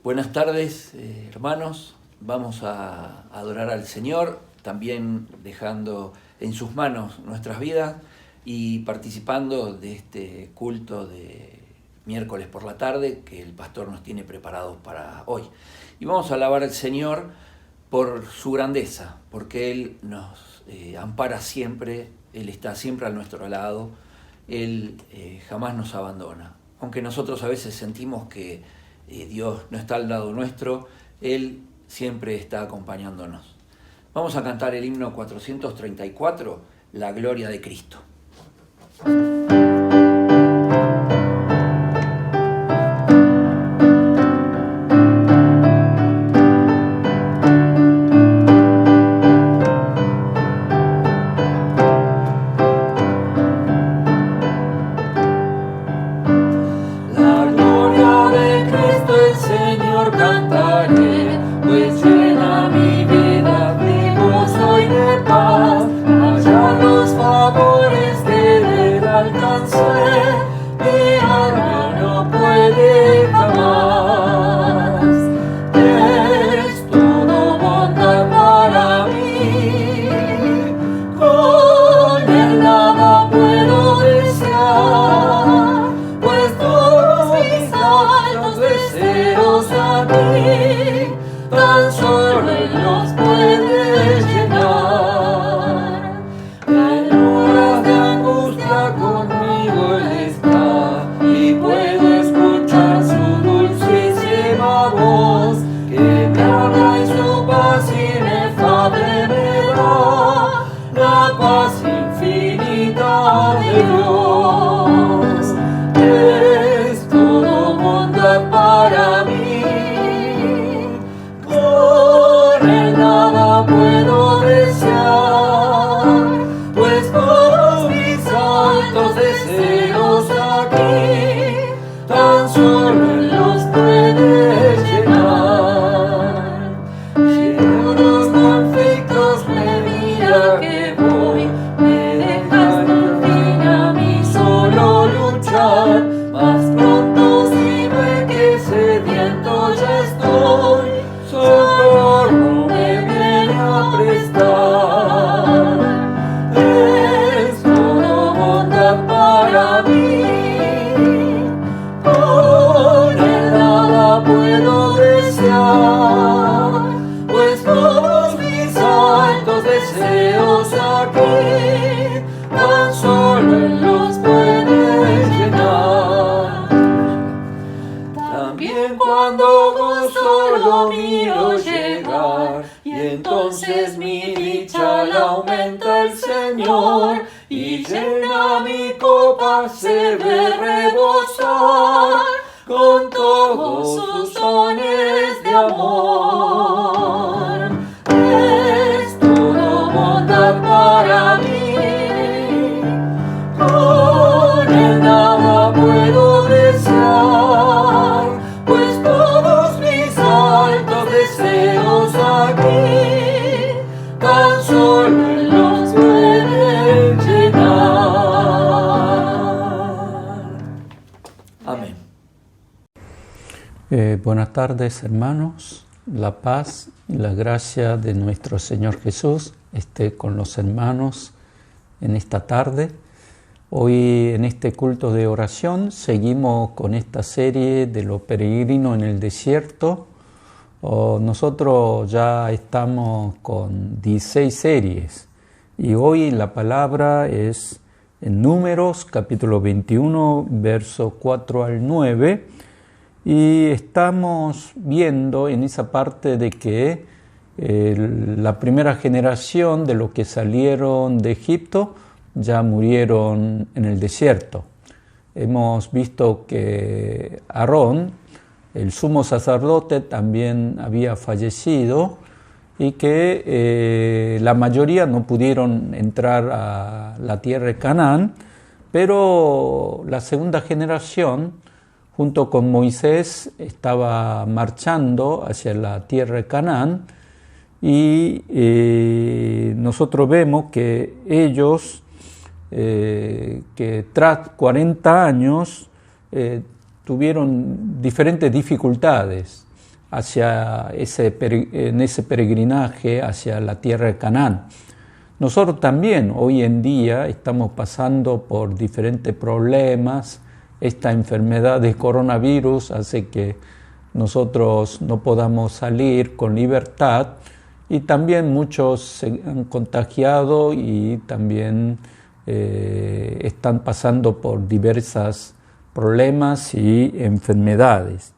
Buenas tardes, hermanos. Vamos a adorar al Señor, también dejando en sus manos nuestras vidas y participando de este culto de miércoles por la tarde que el pastor nos tiene preparados para hoy. Y vamos a alabar al Señor por su grandeza, porque Él nos ampara siempre, Él está siempre a nuestro lado, Él jamás nos abandona. Aunque nosotros a veces sentimos que Dios no está al lado nuestro, Él siempre está acompañándonos. Vamos a cantar el himno 434, La Gloria de Cristo. Buenas tardes, hermanos. La paz y la gracia de nuestro Señor Jesús esté con los hermanos en esta tarde. Hoy en este culto de oración seguimos con esta serie de los peregrinos en el desierto. Nosotros ya estamos con 16 series y hoy la palabra es en Números, capítulo 21, versos 4 al 9. Y estamos viendo en esa parte de que la primera generación de los que salieron de Egipto ya murieron en el desierto. Hemos visto que Aarón, el sumo sacerdote, también había fallecido y que la mayoría no pudieron entrar a la tierra de Canaán, pero la segunda generación junto con Moisés estaba marchando hacia la tierra de Canaán y nosotros vemos que ellos, que tras 40 años, tuvieron diferentes dificultades. en ese peregrinaje hacia la tierra de Canaán. Nosotros también hoy en día estamos pasando por diferentes problemas. Esta enfermedad de coronavirus hace que nosotros no podamos salir con libertad y también muchos se han contagiado y también están pasando por diversos problemas y enfermedades.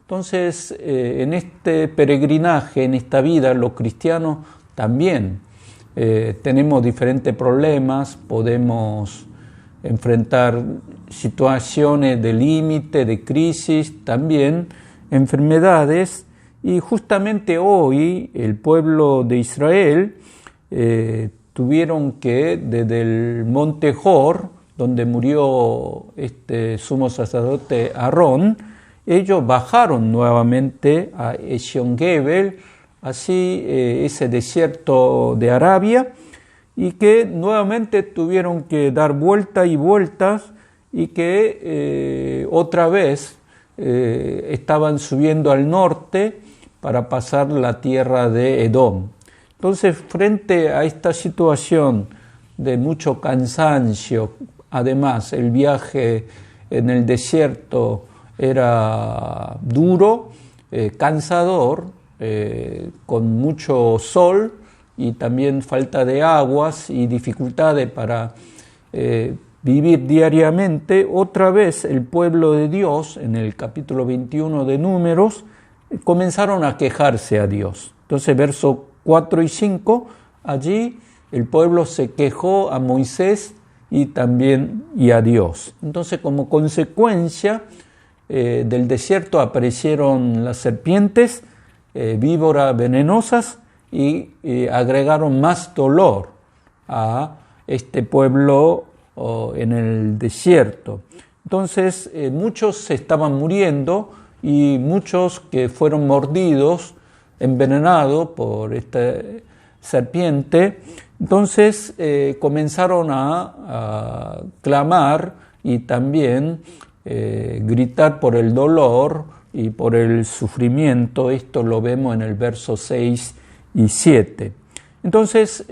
Entonces, en este peregrinaje, en esta vida, los cristianos también tenemos diferentes problemas, podemos enfrentar situaciones de límite, de crisis, también enfermedades, y justamente hoy el pueblo de Israel tuvieron que, desde el monte Hor, donde murió este sumo sacerdote Aarón, ellos bajaron nuevamente a Ezion-Gebel, así ese desierto de Arabia, y que nuevamente tuvieron que dar vueltas y vueltas, y que otra vez estaban subiendo al norte para pasar la tierra de Edom. Entonces, frente a esta situación de mucho cansancio, además el viaje en el desierto era duro, cansador, con mucho sol y también falta de aguas y dificultades para vivir diariamente, otra vez el pueblo de Dios, en el capítulo 21 de Números, comenzaron a quejarse a Dios. Entonces, versos 4 y 5, allí el pueblo se quejó a Moisés y también a Dios. Entonces, como consecuencia del desierto aparecieron las serpientes, víboras venenosas, y agregaron más dolor a este pueblo en el desierto. Entonces muchos se estaban muriendo y muchos que fueron mordidos, envenenados por esta serpiente, entonces comenzaron a clamar y también gritar por el dolor y por el sufrimiento. Esto lo vemos en el verso 6 y 7. Entonces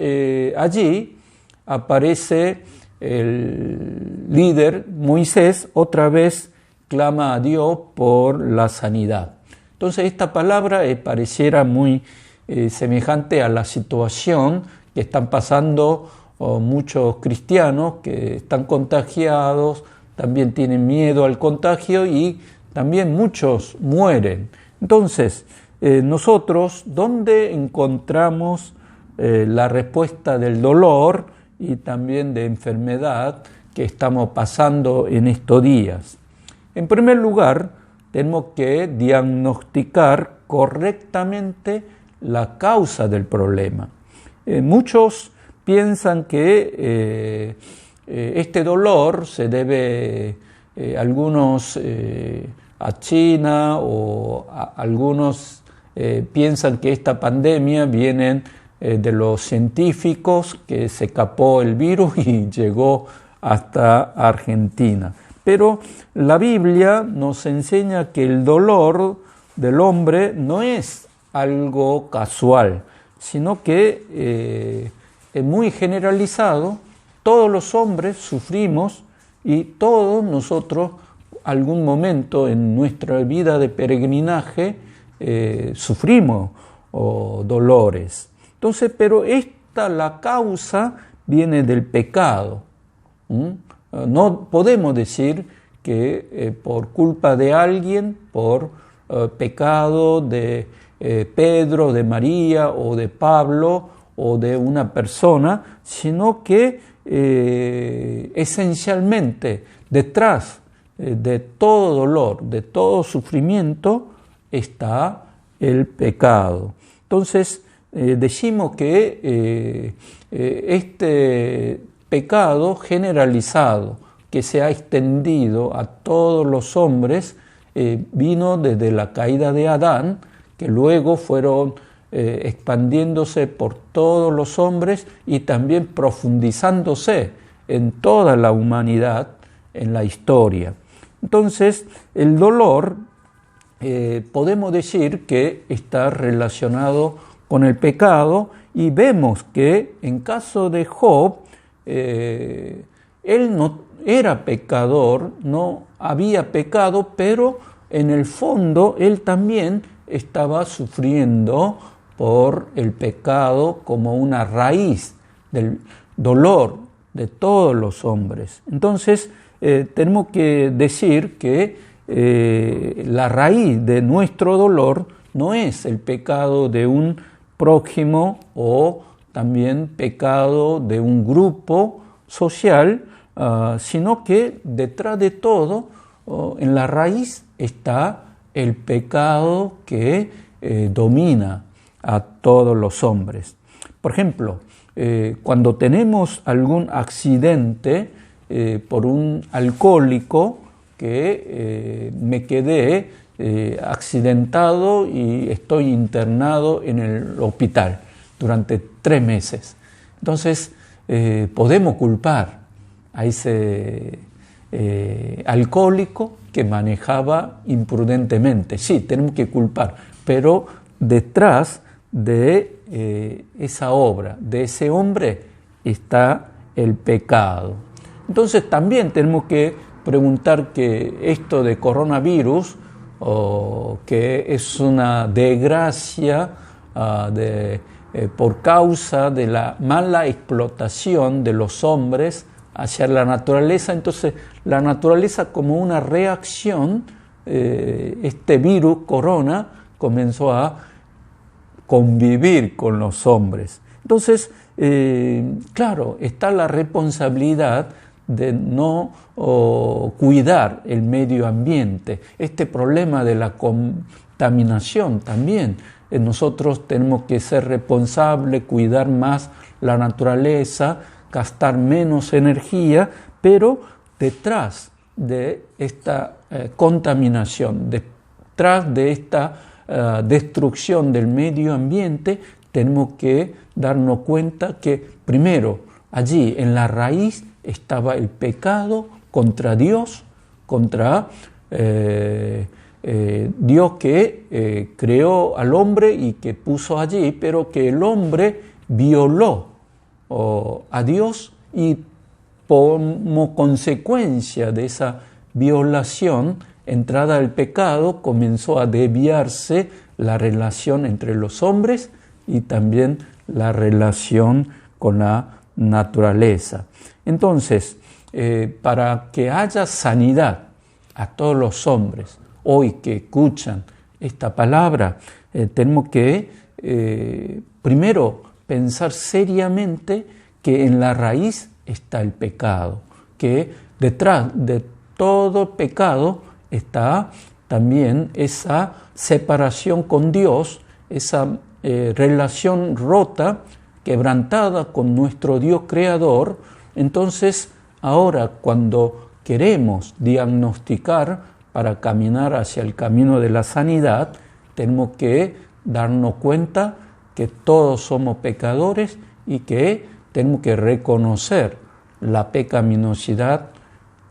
allí aparece el líder Moisés, otra vez clama a Dios por la sanidad. Entonces esta palabra pareciera muy semejante a la situación que están pasando muchos cristianos que están contagiados, también tienen miedo al contagio y también muchos mueren. Entonces, nosotros, ¿dónde encontramos la respuesta del dolor y también de enfermedad que estamos pasando en estos días? En primer lugar, tenemos que diagnosticar correctamente la causa del problema. Muchos piensan que este dolor se debe algunos a China, o algunos piensan que esta pandemia viene de los científicos, que se escapó el virus y llegó hasta Argentina. Pero la Biblia nos enseña que el dolor del hombre no es algo casual, sino que es muy generalizado. Todos los hombres sufrimos y todos nosotros algún momento en nuestra vida de peregrinaje sufrimos dolores. Entonces, pero la causa viene del pecado. No podemos decir que por culpa de alguien, por pecado de Pedro, de María o de Pablo o de una persona, sino que esencialmente detrás de todo dolor, de todo sufrimiento, está el pecado. Entonces, decimos que este pecado generalizado, que se ha extendido a todos los hombres, vino desde la caída de Adán, que luego fueron expandiéndose por todos los hombres y también profundizándose en toda la humanidad, en la historia. Entonces, el dolor podemos decir que está relacionado con el pecado, y vemos que en caso de Job, él no era pecador, no había pecado, pero en el fondo él también estaba sufriendo por el pecado como una raíz del dolor de todos los hombres. Entonces, tenemos que decir que la raíz de nuestro dolor no es el pecado de un prójimo o también pecado de un grupo social, sino que detrás de todo, en la raíz está el pecado que domina a todos los hombres. Por ejemplo, cuando tenemos algún accidente por un alcohólico, que me quedé accidentado y estoy internado en el hospital durante 3 meses. Entonces, podemos culpar a ese alcohólico que manejaba imprudentemente. Sí, tenemos que culpar, pero detrás de esa obra, de ese hombre, está el pecado. Entonces, también tenemos que preguntar que esto de coronavirus, que es una desgracia por causa de la mala explotación de los hombres hacia la naturaleza. Entonces, la naturaleza, como una reacción, este virus, corona, comenzó a convivir con los hombres. Entonces, claro, está la responsabilidad de no cuidar el medio ambiente. Este problema de la contaminación también. Nosotros tenemos que ser responsables, cuidar más la naturaleza, gastar menos energía, pero detrás de esta contaminación, detrás de esta destrucción del medio ambiente, tenemos que darnos cuenta que primero allí en la raíz estaba el pecado contra Dios, contra Dios que creó al hombre y que puso allí, pero que el hombre violó a Dios, y como consecuencia de esa violación, entrada el pecado, comenzó a desviarse la relación entre los hombres y también la relación con la naturaleza. Entonces, para que haya sanidad a todos los hombres hoy que escuchan esta palabra, tenemos que primero pensar seriamente que en la raíz está el pecado, que detrás de todo pecado está también esa separación con Dios, esa relación rota, quebrantada con nuestro Dios creador. Entonces, ahora cuando queremos diagnosticar para caminar hacia el camino de la sanidad, tenemos que darnos cuenta que todos somos pecadores y que tenemos que reconocer la pecaminosidad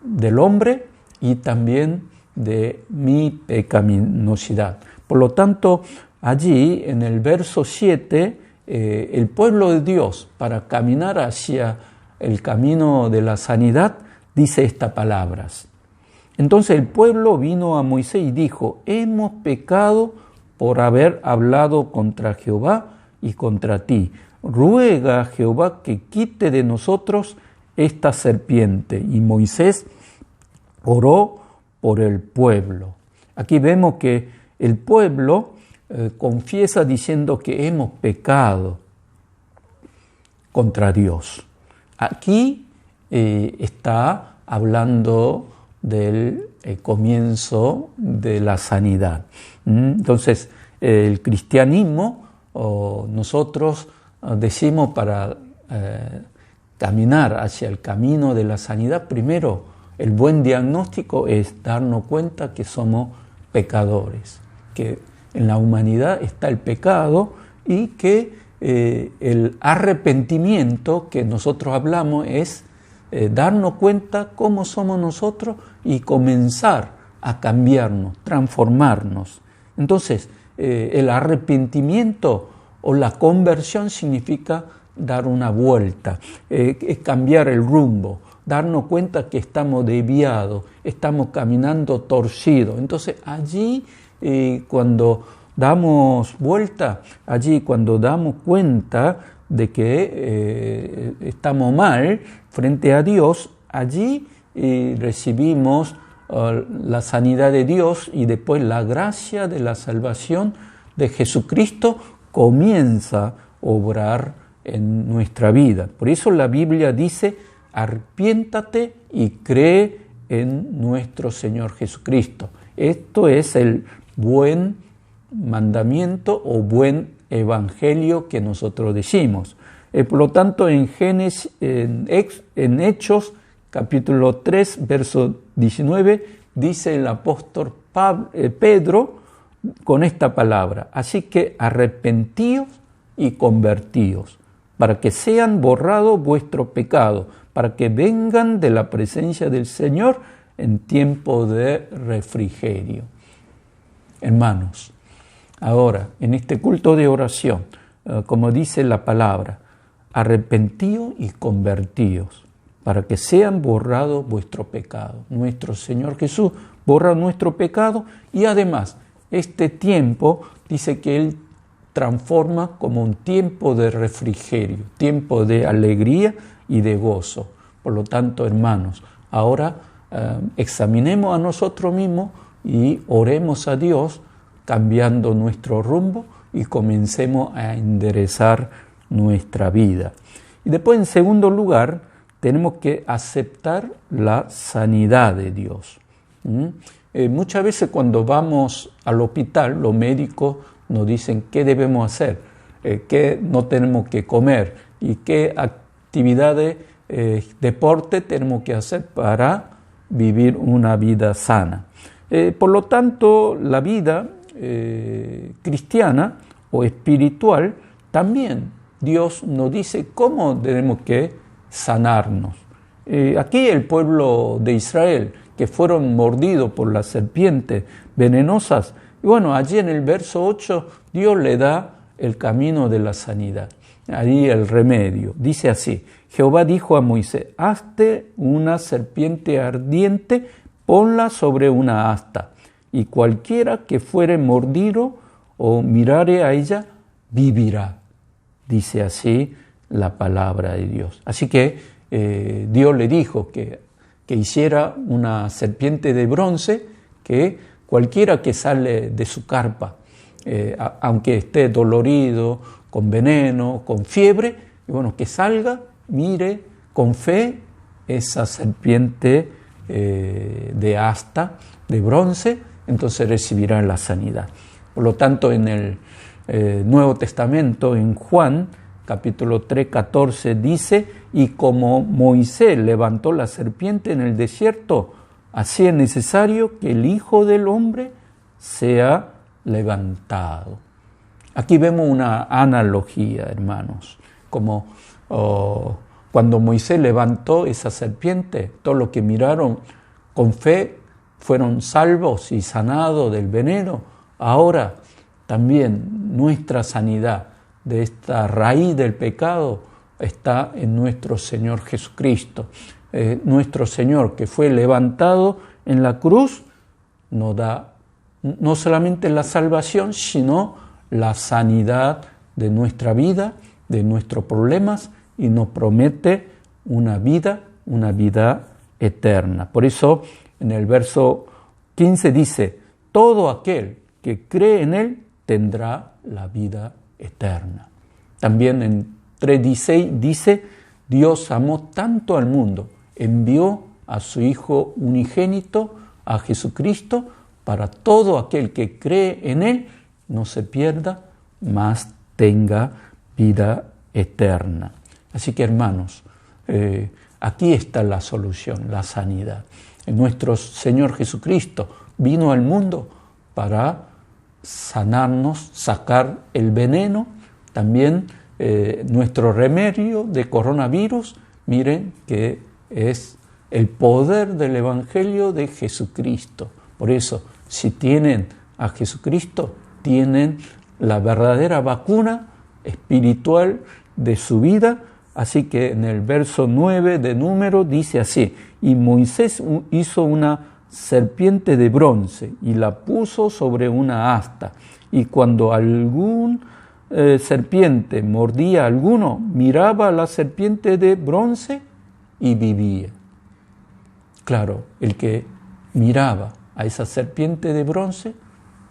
del hombre y también de mi pecaminosidad. Por lo tanto, allí en el verso 7, el pueblo de Dios, para caminar hacia el camino de la sanidad, dice estas palabras. Entonces el pueblo vino a Moisés y dijo: hemos pecado por haber hablado contra Jehová y contra ti. Ruega a Jehová que quite de nosotros esta serpiente. Y Moisés oró por el pueblo. Aquí vemos que el pueblo confiesa diciendo que hemos pecado contra Dios. Aquí está hablando del comienzo de la sanidad. Entonces, el cristianismo, nosotros decimos para caminar hacia el camino de la sanidad, primero, el buen diagnóstico es darnos cuenta que somos pecadores, que en la humanidad está el pecado y que el arrepentimiento que nosotros hablamos es darnos cuenta cómo somos nosotros y comenzar a cambiarnos, transformarnos. Entonces, el arrepentimiento o la conversión significa dar una vuelta, cambiar el rumbo, darnos cuenta que estamos desviados, estamos caminando torcidos. Entonces, allí cuando damos vuelta, allí cuando damos cuenta de que estamos mal frente a Dios, allí recibimos la sanidad de Dios y después la gracia de la salvación de Jesucristo comienza a obrar en nuestra vida. Por eso la Biblia dice: arrepiéntate y cree en nuestro Señor Jesucristo. Esto es el buen mandamiento o buen evangelio que nosotros decimos. Por lo tanto, en Hechos capítulo 3, verso 19, dice el apóstol Pedro con esta palabra: así que arrepentíos y convertíos, para que sean borrados vuestros pecados, para que vengan de la presencia del Señor en tiempo de refrigerio. Hermanos, ahora, en este culto de oración, como dice la palabra, arrepentíos y convertíos, para que sean borrados vuestros pecados. Nuestro Señor Jesús borra nuestro pecado y además este tiempo dice que Él transforma como un tiempo de refrigerio, tiempo de alegría y de gozo. Por lo tanto, hermanos, ahora examinemos a nosotros mismos y oremos a Dios cambiando nuestro rumbo y comencemos a enderezar nuestra vida. Y después, en segundo lugar, tenemos que aceptar la sanidad de Dios. Muchas veces cuando vamos al hospital, los médicos nos dicen qué debemos hacer, qué no tenemos que comer y qué actividades, deporte tenemos que hacer para vivir una vida sana. Por lo tanto, la vida cristiana o espiritual, también Dios nos dice cómo tenemos que sanarnos. Aquí el pueblo de Israel, que fueron mordidos por las serpientes venenosas, y bueno, allí en el verso 8 Dios le da el camino de la sanidad, ahí el remedio. Dice así: Jehová dijo a Moisés: hazte una serpiente ardiente, ponla sobre una asta, y cualquiera que fuere mordido o mirare a ella, vivirá. Dice así la palabra de Dios. Así que Dios le dijo que hiciera una serpiente de bronce, que cualquiera que sale de su carpa, aunque esté dolorido, con veneno, con fiebre, y bueno, que salga, mire con fe esa serpiente de asta, de bronce, entonces recibirá la sanidad. Por lo tanto, en el Nuevo Testamento, en Juan, capítulo 3, 14, dice: y como Moisés levantó la serpiente en el desierto, así es necesario que el Hijo del Hombre sea levantado. Aquí vemos una analogía, hermanos, como cuando Moisés levantó esa serpiente, todos los que miraron con fe fueron salvos y sanados del veneno. Ahora también nuestra sanidad de esta raíz del pecado está en nuestro Señor Jesucristo. Nuestro Señor, que fue levantado en la cruz, nos da no solamente la salvación, sino la sanidad de nuestra vida, de nuestros problemas, y nos promete una vida eterna. Por eso en el verso 15 dice: todo aquel que cree en Él tendrá la vida eterna. También en 3:16 dice: Dios amó tanto al mundo, envió a su Hijo unigénito, a Jesucristo, para todo aquel que cree en Él no se pierda, mas tenga vida eterna. Así que, hermanos, aquí está la solución, la sanidad. Nuestro Señor Jesucristo vino al mundo para sanarnos, sacar el veneno, también nuestro remedio de coronavirus. Miren que es el poder del Evangelio de Jesucristo. Por eso, si tienen a Jesucristo tienen la verdadera vacuna espiritual de su vida. Así que en el verso 9 de Número dice así: y Moisés hizo una serpiente de bronce y la puso sobre una asta, y cuando algún serpiente mordía a alguno, miraba a la serpiente de bronce y vivía. Claro, el que miraba a esa serpiente de bronce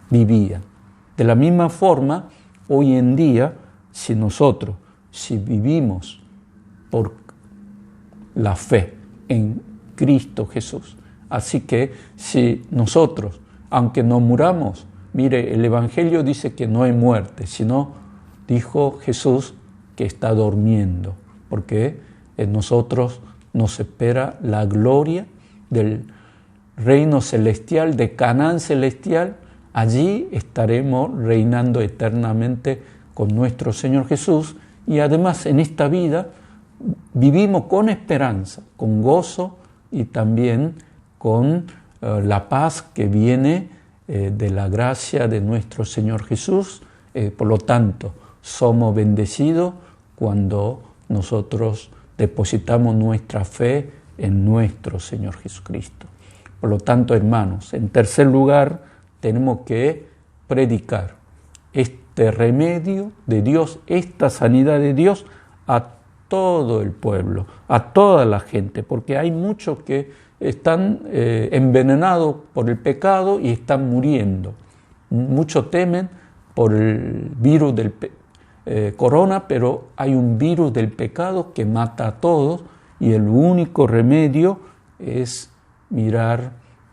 vivía. De la misma forma, hoy en día, si vivimos por la fe en Cristo Jesús, así que si nosotros, aunque no muramos, mire, el Evangelio dice que no hay muerte, sino dijo Jesús que está durmiendo, porque en nosotros nos espera la gloria del reino celestial, de Canaán celestial. Allí estaremos reinando eternamente con nuestro Señor Jesús, y además en esta vida vivimos con esperanza, con gozo y también con la paz que viene de la gracia de nuestro Señor Jesús. Por lo tanto, somos bendecidos cuando nosotros depositamos nuestra fe en nuestro Señor Jesucristo. Por lo tanto, hermanos, en tercer lugar, tenemos que predicar este remedio de Dios, esta sanidad de Dios a todo el pueblo, a toda la gente, porque hay muchos que están envenenados por el pecado y están muriendo. Muchos temen por el virus del corona, pero hay un virus del pecado que mata a todos, y el único remedio es mirar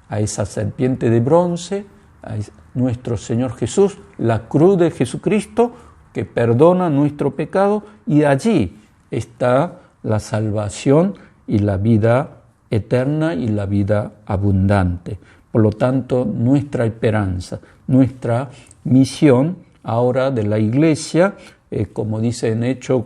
a esa serpiente de bronce, a nuestro Señor Jesús, la cruz de Jesucristo que perdona nuestro pecado, y allí está la salvación y la vida eterna y la vida abundante. Por lo tanto, nuestra esperanza, nuestra misión ahora de la Iglesia, como dice en Hechos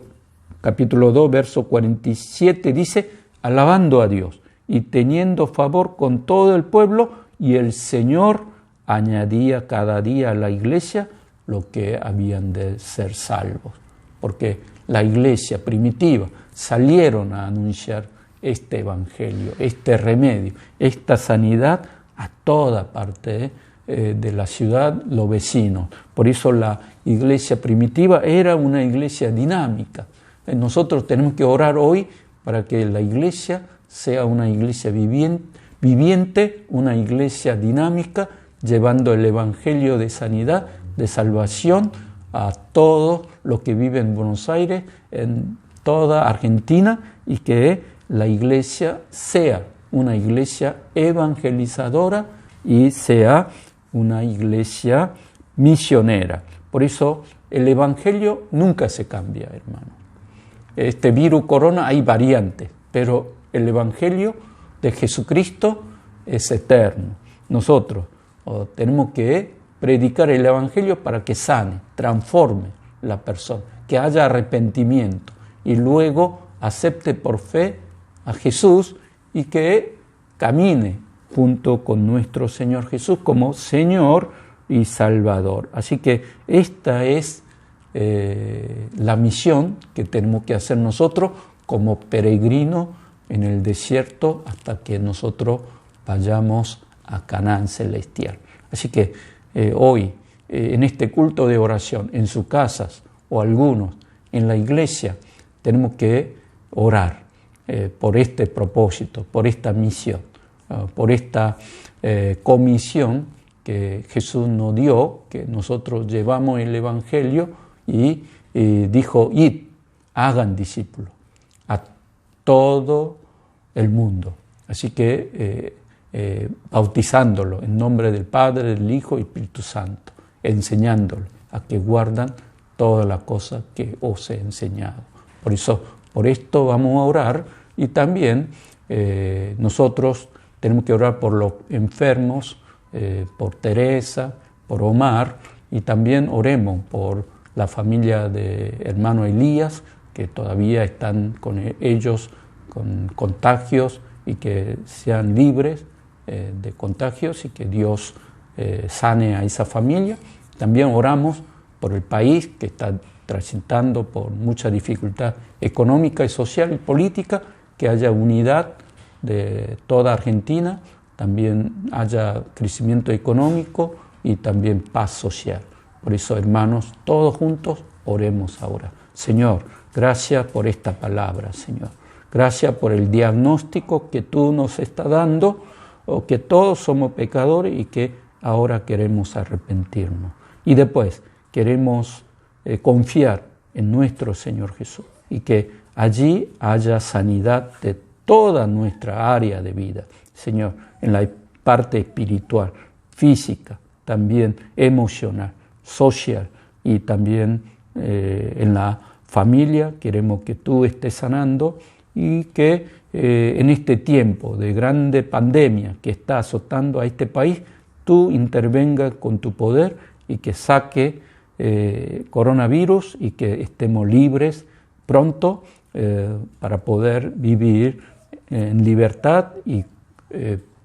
capítulo 2, verso 47, dice: alabando a Dios y teniendo favor con todo el pueblo, y el Señor añadía cada día a la Iglesia lo que habían de ser salvos. Porque la Iglesia primitiva salieron a anunciar este Evangelio, este remedio, esta sanidad a toda parte de la ciudad, los vecinos. Por eso la Iglesia primitiva era una iglesia dinámica. Nosotros tenemos que orar hoy para que la Iglesia sea una iglesia viviente, una iglesia dinámica, llevando el Evangelio de sanidad, de salvación a todos los que viven en Buenos Aires, en toda Argentina, y que la iglesia sea una iglesia evangelizadora y sea una iglesia misionera. Por eso el Evangelio nunca se cambia, hermano. Este virus corona hay variantes, pero el Evangelio de Jesucristo es eterno. Nosotros tenemos que predicar el Evangelio para que sane, transforme la persona, que haya arrepentimiento y luego acepte por fe a Jesús y que camine junto con nuestro Señor Jesús como Señor y Salvador. Así que esta es la misión que tenemos que hacer nosotros como peregrinos en el desierto hasta que nosotros vayamos a Canaán celestial. Así que hoy, en este culto de oración, en sus casas o algunos en la iglesia, tenemos que orar por este propósito, por esta misión, por esta comisión que Jesús nos dio, que nosotros llevamos el Evangelio y dijo: id, hagan discípulos a todo el mundo. Así que bautizándolo en nombre del Padre, del Hijo y Espíritu Santo, enseñándolo a que guardan todas las cosas que os he enseñado. Por esto vamos a orar, y también nosotros tenemos que orar por los enfermos, por Teresa, por Omar, y también oremos por la familia de hermano Elías, que todavía están con ellos con contagios, y que sean libres de contagios, y que Dios sane a esa familia. También oramos por el país que está transitando por mucha dificultad económica y social y política, que haya unidad de toda Argentina, también haya crecimiento económico y también paz social. Por eso, hermanos, todos juntos oremos ahora. Señor, gracias por esta palabra, Señor. Gracias por el diagnóstico que tú nos estás dando, o que todos somos pecadores y que ahora queremos arrepentirnos. Y después queremos confiar en nuestro Señor Jesús y que allí haya sanidad de toda nuestra área de vida, Señor, en la parte espiritual, física, también emocional, social y también en la familia. Queremos que tú estés sanando y que en este tiempo de grande pandemia que está azotando a este país, tú intervengas con tu poder y que saque coronavirus y que estemos libres pronto para poder vivir en libertad y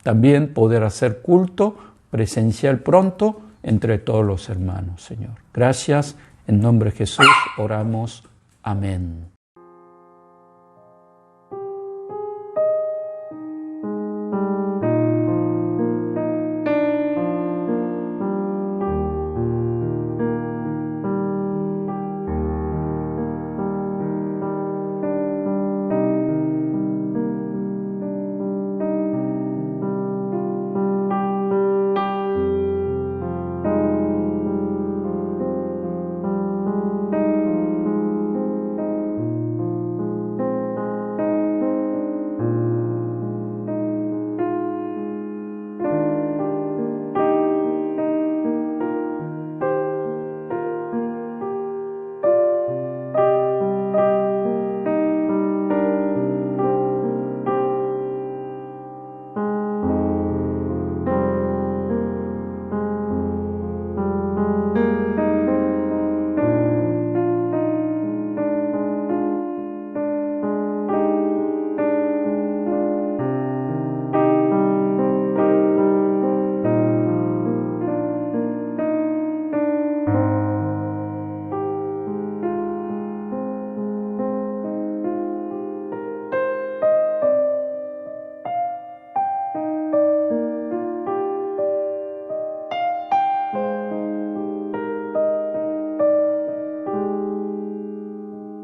también poder hacer culto presencial pronto entre todos los hermanos, Señor. Gracias, en nombre de Jesús oramos. Amén.